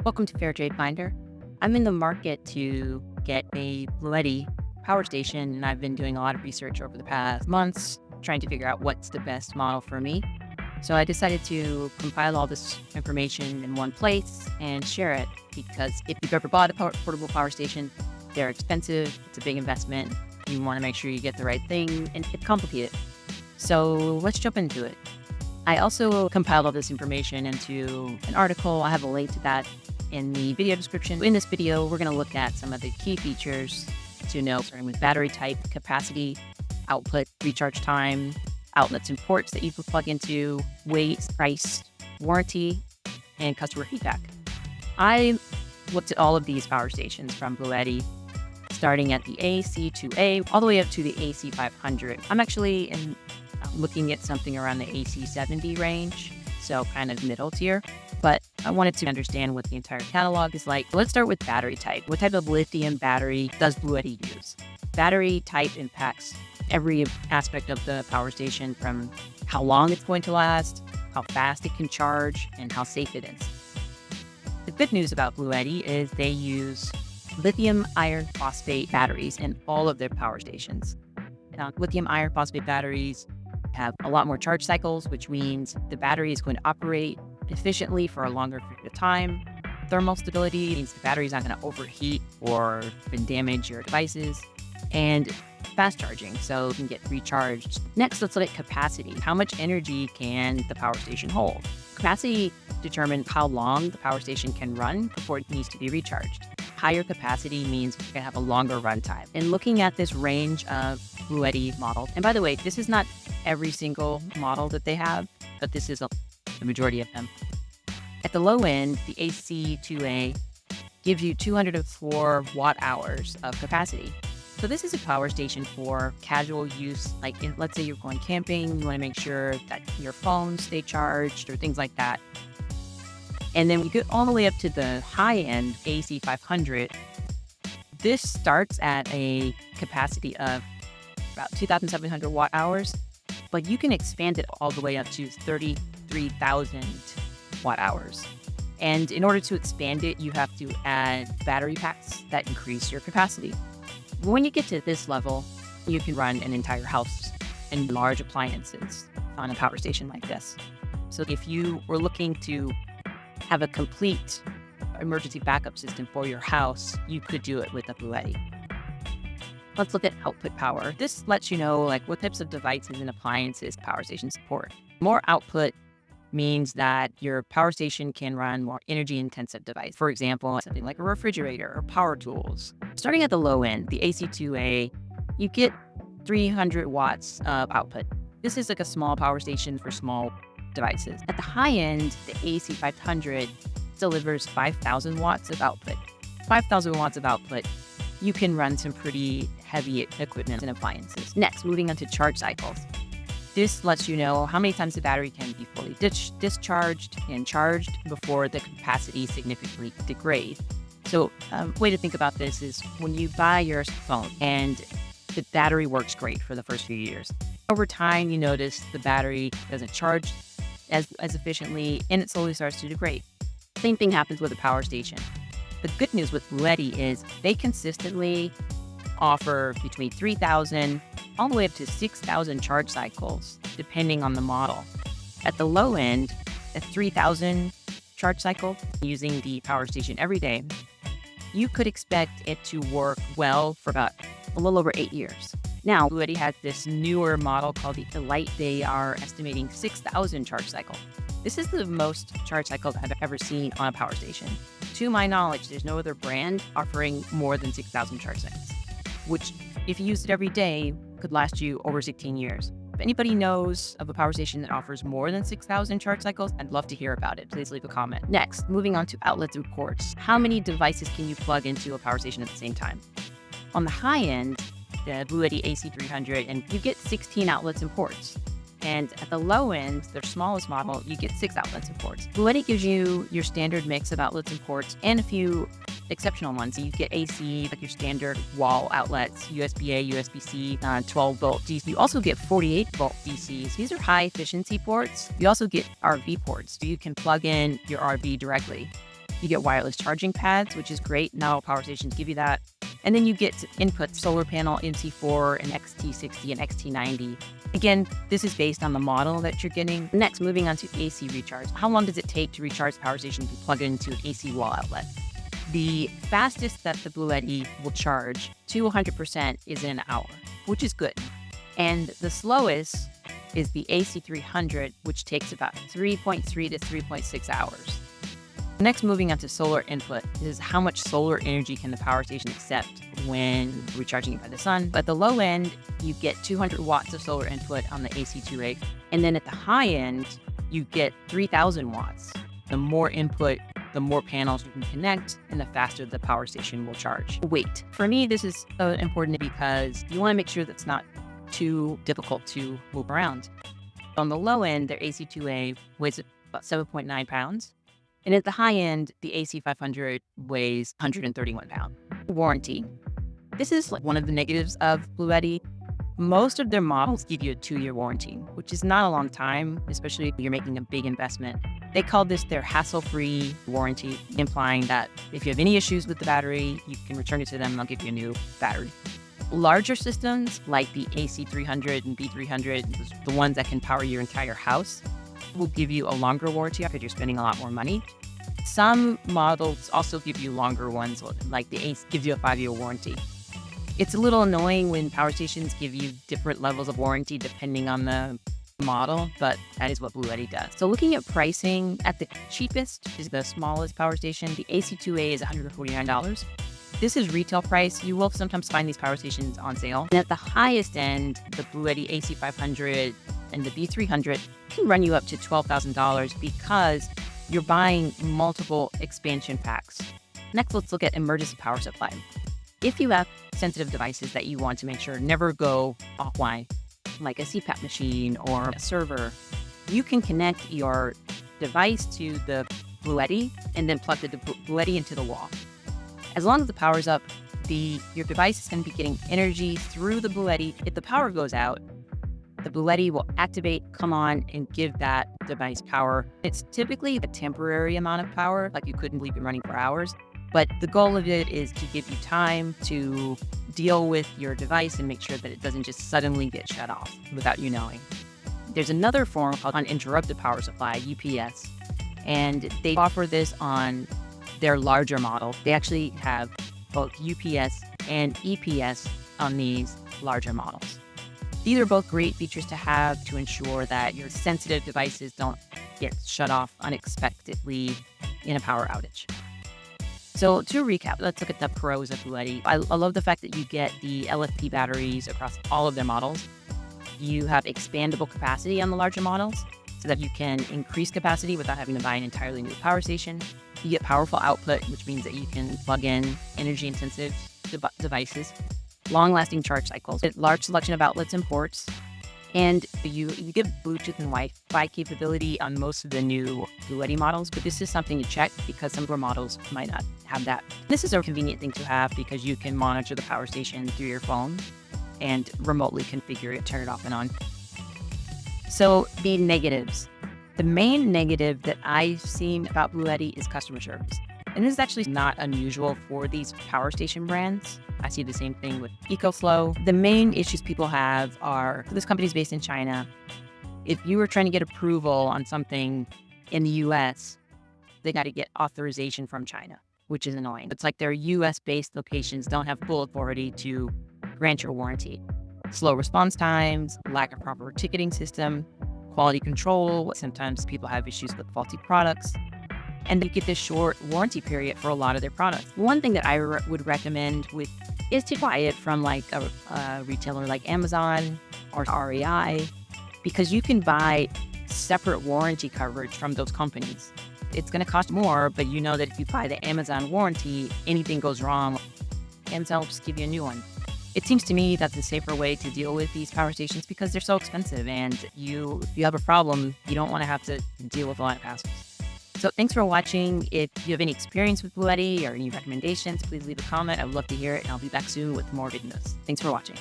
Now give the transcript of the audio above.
Welcome to Fairtrade Finder. I'm in the market to get a Bluetti power station, and I've been doing a lot of research over the past months, trying to figure out what's the best model for me. So I decided to compile all this information in one place and share it because if you've ever bought a portable power station, they're expensive, it's a big investment, you want to make sure you get the right thing, and it's complicated. So let's jump into it. I also compiled all this information into an article. I have a link to that in the video description. In this video, we're going to look at some of the key features to know, starting with battery type, capacity, output, recharge time, outlets and ports that you can plug into, weight, price, warranty, and customer feedback. I looked at all of these power stations from Bluetti, starting at the AC2A all the way up to the AC500. I'm actually looking at something around the AC70 range, so kind of middle tier, but I wanted to understand what the entire catalog is like. Let's start with battery type. What type of lithium battery does Bluetti use? Battery type impacts every aspect of the power station, from how long it's going to last, how fast it can charge, and how safe it is. The good news about Bluetti is they use lithium iron phosphate batteries in all of their power stations. Now, lithium iron phosphate batteries have a lot more charge cycles, which means the battery is going to operate efficiently for a longer period of time. Thermal stability means the battery is not going to overheat or damage your devices. And fast charging, so you can get recharged. Next, let's look at capacity. How much energy can the power station hold? Capacity determines how long the power station can run before it needs to be recharged. Higher capacity means you're going to have a longer runtime. And looking at this range of Bluetti models, and by the way, this is not every single model that they have, but this is the majority of them. At the low end, the AC2A gives you 204 watt hours of capacity. So this is a power station for casual use, like let's say you're going camping, you want to make sure that your phone stay charged or things like that. And then we get all the way up to the high end AC500. This starts at a capacity of about 2,700 watt hours, but you can expand it all the way up to 33,000 watt hours. And in order to expand it, you have to add battery packs that increase your capacity. When you get to this level, you can run an entire house and large appliances on a power station like this. So if you were looking to have a complete emergency backup system for your house, you could do it with a Bluetti. Let's look at output power. This lets you know what types of devices and appliances power stations support. More output means that your power station can run more energy-intensive devices. For example, something like a refrigerator or power tools. Starting at the low end, the AC2A, you get 300 watts of output. This is like a small power station for small devices. At the high end, the AC500 delivers 5,000 watts of output. 5,000 watts of output, you can run some pretty heavy equipment and appliances. Next, moving on to charge cycles. This lets you know how many times the battery can be fully discharged and charged before the capacity significantly degrades. So a way to think about this is when you buy your phone and the battery works great for the first few years. Over time, you notice the battery doesn't charge as efficiently and it slowly starts to degrade. Same thing happens with a power station. The good news with Bluetti is they consistently offer between 3,000 all the way up to 6,000 charge cycles, depending on the model. At the low end, a 3,000 charge cycle using the power station every day, you could expect it to work well for about a little over 8 years. Now, Bluetti has this newer model called the Elite. They are estimating 6,000 charge cycle. This is the most charge cycles I've ever seen on a power station. To my knowledge, there's no other brand offering more than 6,000 charge cycles, which if you use it every day, could last you over 16 years. If anybody knows of a power station that offers more than 6,000 charge cycles, I'd love to hear about it. Please leave a comment. Next, moving on to outlets and ports. How many devices can you plug into a power station at the same time? On the high end, the Bluetti AC300, and you get 16 outlets and ports. And at the low end, their smallest model, you get 6 outlets and ports. Bluetti gives you your standard mix of outlets and ports and a few exceptional ones. You get AC, like your standard wall outlets, USB-A, USB-C, 12-volt DC. You also get 48-volt DCs. These are high-efficiency ports. You also get RV ports, so you can plug in your RV directly. You get wireless charging pads, which is great. Not all power stations give you that. And then you get to input solar panel NC4 and XT60 and XT90. Again, this is based on the model that you're getting. Next, moving on to AC recharge. How long does it take to recharge the power station if you plug it into an AC wall outlet? The fastest that the Bluetti will charge to 100% is in an hour, which is good. And the slowest is the AC300, which takes about 3.3 to 3.6 hours. Next, moving on to solar input is how much solar energy can the power station accept when recharging it by the sun. At the low end, you get 200 watts of solar input on the AC2A. And then at the high end, you get 3,000 watts. The more input, the more panels you can connect, and the faster the power station will charge. Weight. For me, this is important because you want to make sure that's not too difficult to move around. On the low end, their AC2A weighs about 7.9 pounds. And at the high end, the AC500 weighs 131 pounds. Warranty. This is one of the negatives of Bluetti. Most of their models give you a 2-year warranty, which is not a long time, especially if you're making a big investment. They call this their hassle-free warranty, implying that if you have any issues with the battery, you can return it to them and they'll give you a new battery. Larger systems like the AC300 and B300, the ones that can power your entire house, will give you a longer warranty because you're spending a lot more money. Some models also give you longer ones, like the Ace gives you a 5-year warranty. It's a little annoying when power stations give you different levels of warranty depending on the model, but that is what Bluetti does. So looking at pricing, at the cheapest is the smallest power station. The AC2A is $149. This is retail price. You will sometimes find these power stations on sale. And at the highest end, the Bluetti AC500 and the B300 can run you up to $12,000 because you're buying multiple expansion packs. Next, let's look at emergency power supply. If you have sensitive devices that you want to make sure never go offline, like a CPAP machine or a server, you can connect your device to the Bluetti and then plug the Bluetti into the wall. As long as the power's up, your device is going to be getting energy through the Bluetti. If the power goes out, the Bluetti will activate, come on, and give that device power. It's typically a temporary amount of power, like you couldn't leave it running for hours. But the goal of it is to give you time to deal with your device and make sure that it doesn't just suddenly get shut off without you knowing. There's another form called uninterrupted power supply, UPS, and they offer this on their larger model. They actually have both UPS and EPS on these larger models. These are both great features to have to ensure that your sensitive devices don't get shut off unexpectedly in a power outage. So to recap, let's look at the pros of Bluetti. I love the fact that you get the LFP batteries across all of their models. You have expandable capacity on the larger models so that you can increase capacity without having to buy an entirely new power station. You get powerful output, which means that you can plug in energy-intensive devices, long-lasting charge cycles, a large selection of outlets and ports, and you get Bluetooth and Wi-Fi capability on most of the new Bluetti models, but this is something to check because some of our models might not have that. This is a convenient thing to have because you can monitor the power station through your phone and remotely configure it, turn it off and on. So the negatives. The main negative that I've seen about Bluetti is customer service. And this is actually not unusual for these power station brands. I see the same thing with EcoFlow. The main issues people have are, this company is based in China. If you were trying to get approval on something in the US, they got to get authorization from China, which is annoying. It's like their US-based locations don't have full authority to grant your warranty. Slow response times, lack of proper ticketing system, quality control. Sometimes people have issues with faulty products. And they get this short warranty period for a lot of their products. One thing that I would recommend is to buy it from like a retailer like Amazon or REI, because you can buy separate warranty coverage from those companies. It's going to cost more, but you know that if you buy the Amazon warranty, anything goes wrong, Amazon will just give you a new one. It seems to me that's a safer way to deal with these power stations because they're so expensive, and if you have a problem, you don't want to have to deal with a lot of hassles. So thanks for watching. If you have any experience with Bluetti or any recommendations, please leave a comment. I would love to hear it, and I'll be back soon with more videos. Thanks for watching.